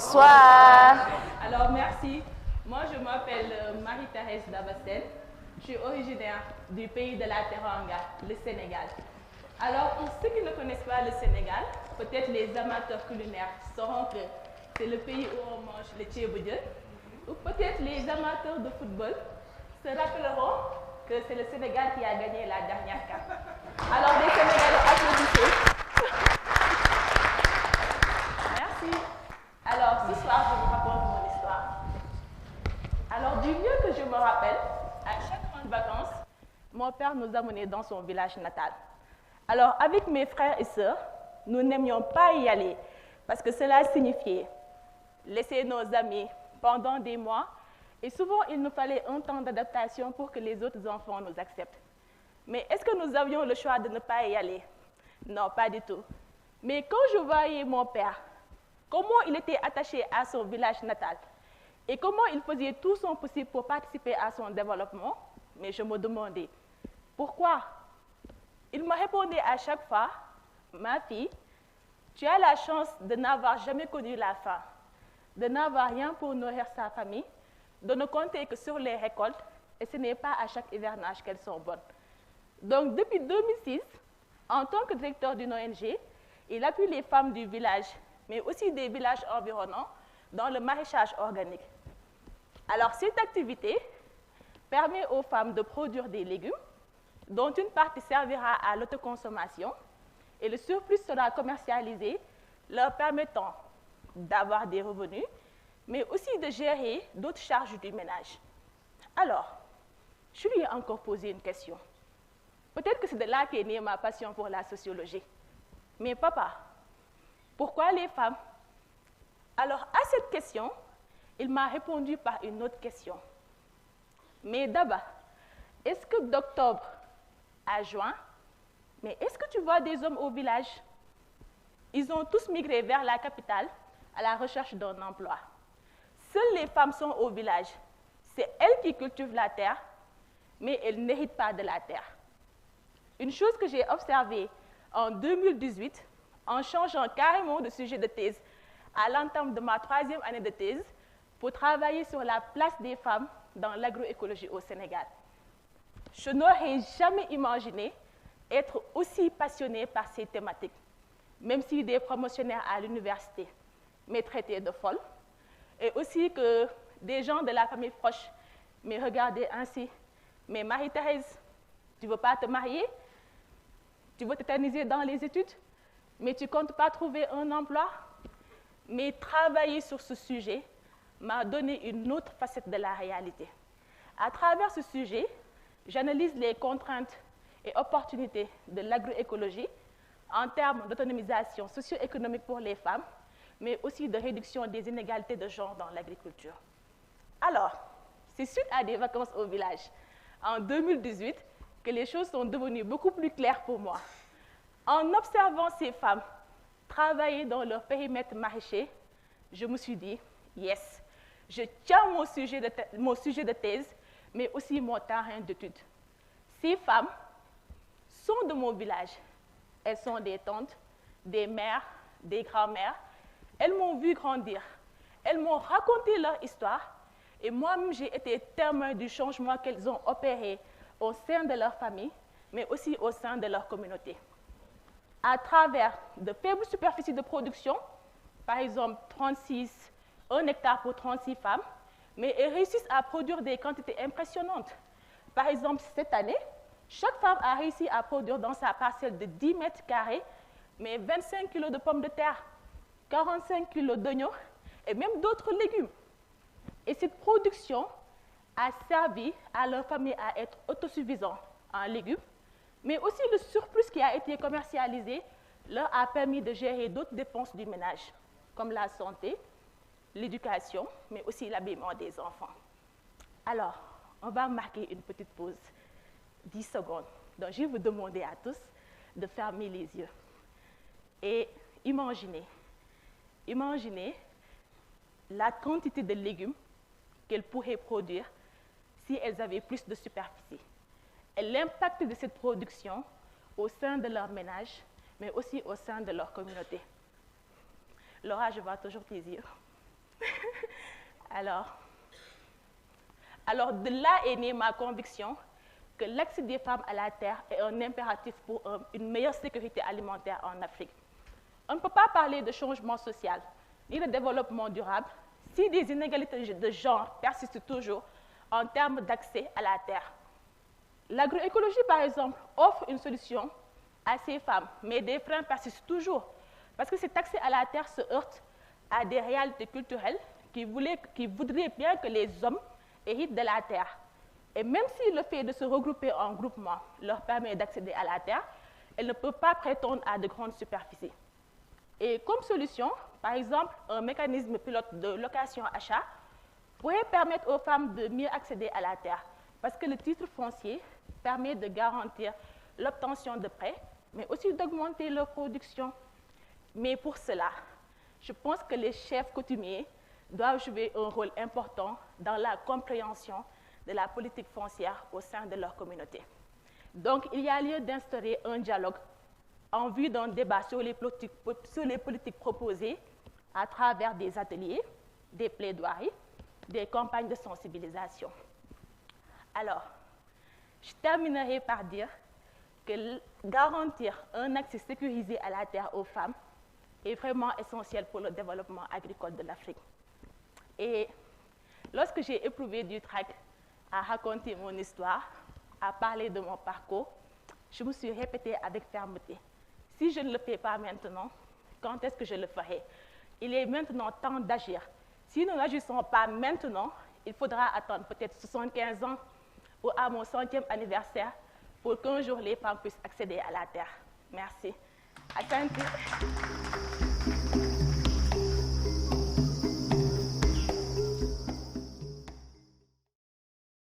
Bonsoir. Alors, merci. Moi, je m'appelle Marie-Thérèse Dabassel. Je suis originaire du pays de la Teranga, le Sénégal. Alors, pour ceux qui ne connaissent pas le Sénégal, peut-être les amateurs culinaires sauront que c'est le pays où on mange le thieboudieu. Ou peut-être les amateurs de football se rappelleront que c'est le Sénégal qui a gagné la dernière CAN. Alors, les Sénégalais, applaudissez. Merci. Alors, ce soir, je vous raconte mon histoire. Alors, du mieux que je me rappelle, à chaque fin de vacances, mon père nous amenait dans son village natal. Alors, avec mes frères et sœurs, nous n'aimions pas y aller parce que cela signifiait laisser nos amis pendant des mois et souvent, il nous fallait un temps d'adaptation pour que les autres enfants nous acceptent. Mais est-ce que nous avions le choix de ne pas y aller? Non, pas du tout. Mais quand je voyais mon père, comment il était attaché à son village natal et comment il faisait tout son possible pour participer à son développement, mais je me demandais, pourquoi? Il me répondait à chaque fois, ma fille, tu as la chance de n'avoir jamais connu la faim, de n'avoir rien pour nourrir sa famille, de ne compter que sur les récoltes, et ce n'est pas à chaque hivernage qu'elles sont bonnes. Donc, depuis 2006, en tant que directeur d'une ONG, il appuie les femmes du village, mais aussi des villages environnants, dans le maraîchage organique. Alors, cette activité permet aux femmes de produire des légumes, dont une partie servira à l'autoconsommation, et le surplus sera commercialisé, leur permettant d'avoir des revenus, mais aussi de gérer d'autres charges du ménage. Alors, je lui ai encore posé une question. Peut-être que c'est de là qu'est née ma passion pour la sociologie. Mais papa, pourquoi les femmes? Alors, à cette question, il m'a répondu par une autre question. Mais Daba, est-ce que d'octobre à juin, mais est-ce que tu vois des hommes au village? Ils ont tous migré vers la capitale à la recherche d'un emploi. Seules les femmes sont au village. C'est elles qui cultivent la terre, mais elles n'héritent pas de la terre. Une chose que j'ai observée en 2018, en changeant carrément de sujet de thèse à l'entame de ma 3e année de thèse, pour travailler sur la place des femmes dans l'agroécologie au Sénégal. Je n'aurais jamais imaginé être aussi passionnée par ces thématiques, même si des promotionnaires à l'université me traitaient de folle, et aussi que des gens de la famille proche me regardaient ainsi. Mais Marie-Thérèse, tu ne veux pas te marier? Tu veux t'éterniser dans les études? Mais tu ne comptes pas trouver un emploi? Mais travailler sur ce sujet m'a donné une autre facette de la réalité. À travers ce sujet, j'analyse les contraintes et opportunités de l'agroécologie en termes d'autonomisation socio-économique pour les femmes, mais aussi de réduction des inégalités de genre dans l'agriculture. Alors, c'est suite à des vacances au village, en 2018, que les choses sont devenues beaucoup plus claires pour moi. En observant ces femmes travailler dans leur périmètre maraîcher, je me suis dit, yes, je tiens mon sujet de thèse, mais aussi mon terrain d'étude. Ces femmes sont de mon village. Elles sont des tantes, des mères, des grands-mères. Elles m'ont vu grandir. Elles m'ont raconté leur histoire. Et moi-même, j'ai été témoin du changement qu'elles ont opéré au sein de leur famille, mais aussi au sein de leur communauté. À travers de faibles superficies de production, par exemple 1 hectare pour 36 femmes, mais elles réussissent à produire des quantités impressionnantes. Par exemple, cette année, chaque femme a réussi à produire dans sa parcelle de 10 mètres carrés, mais 25 kg de pommes de terre, 45 kg d'oignons et même d'autres légumes. Et cette production a servi à leur famille à être autosuffisante en légumes, mais aussi le surplus qui a été commercialisé leur a permis de gérer d'autres dépenses du ménage, comme la santé, l'éducation, mais aussi l'habillement des enfants. Alors, on va marquer une petite pause, 10 secondes. Donc, je vais vous demander à tous de fermer les yeux et imaginez la quantité de légumes qu'elles pourraient produire si elles avaient plus de superficie. Et l'impact de cette production au sein de leur ménage, mais aussi au sein de leur communauté. Laura, je vois toujours plaisir. Alors, de là est née ma conviction que l'accès des femmes à la terre est un impératif pour une meilleure sécurité alimentaire en Afrique. On ne peut pas parler de changement social ni de développement durable si des inégalités de genre persistent toujours en termes d'accès à la terre. L'agroécologie, par exemple, offre une solution à ces femmes, mais des freins persistent toujours, parce que cet accès à la terre se heurte à des réalités culturelles qui voudraient bien que les hommes héritent de la terre. Et même si le fait de se regrouper en groupement leur permet d'accéder à la terre, elles ne peuvent pas prétendre à de grandes superficies. Et comme solution, par exemple, un mécanisme pilote de location-achat pourrait permettre aux femmes de mieux accéder à la terre, parce que le titre foncier permet de garantir l'obtention de prêts, mais aussi d'augmenter leur production. Mais pour cela, je pense que les chefs coutumiers doivent jouer un rôle important dans la compréhension de la politique foncière au sein de leur communauté. Donc, il y a lieu d'instaurer un dialogue en vue d'un débat sur les politiques proposées à travers des ateliers, des plaidoiries, des campagnes de sensibilisation. Alors, je terminerai par dire que garantir un accès sécurisé à la terre aux femmes est vraiment essentiel pour le développement agricole de l'Afrique. Et lorsque j'ai éprouvé du trac à raconter mon histoire, à parler de mon parcours, je me suis répétée avec fermeté: si je ne le fais pas maintenant, quand est-ce que je le ferai? Il est maintenant temps d'agir. Si nous n'agissons pas maintenant, il faudra attendre peut-être 75 ans ou à mon 100e anniversaire pour qu'un jour les femmes puissent accéder à la terre. Merci. Asante.